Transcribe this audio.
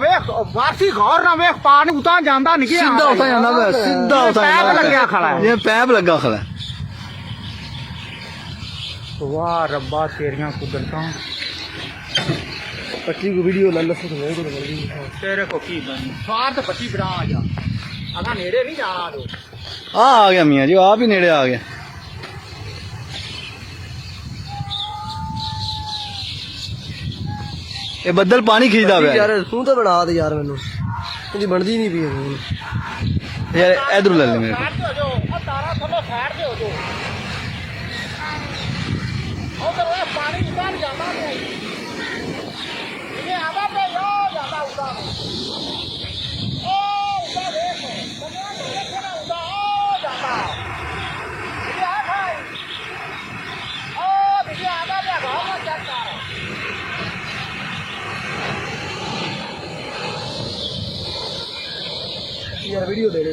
ਵੇਖ ਵਾਸੀ ਗੌਰ ਨਾਲ ਵੇਖ ਪਾਣੀ ਉਤਾਂ ਜਾਂਦਾ ਨਹੀਂ ਕਿ ਸਿੱਧਾ ਉਤਾਂ ਜਾਂਦਾ ਵੇ ਸਿੱਧਾ ਉਤਾਂ ਪੈਪ ਲੱਗਿਆ ਖੜਾ ਹੈ। ਇਹ ਪੈਪ ਲੱਗਾ ਖੜਾ ਵਾਹ ਰੱਬਾ ਤੇਰੀਆਂ ਕੁਦਰਤਾਂ। पच्ची को वीडियो ला लसो तो तेरे को की बनी स्वार्थ पच्ची बड़ा आ जा अगर नेड़े नहीं जाना तो आ गया मियाँ जी आप ही नेड़े आ गया। ये बदल पानी खींचदा पिया यार तू तो बना दे यार मैनू तेरी बनदी नहीं पई यार इधर ले ले मेरे को। साइड हो जाओ तारा थलो साइड पे हो जाओ और तो पानी निकाल जाता है ये आधा पे यो ज्यादा उड़ा ओ उड़ा देखो कन्या देखो ना उड़ा ओ जाता ये आ भाई ओ देखिए आधा पे गांव में चलता है यार वीडियो दे दे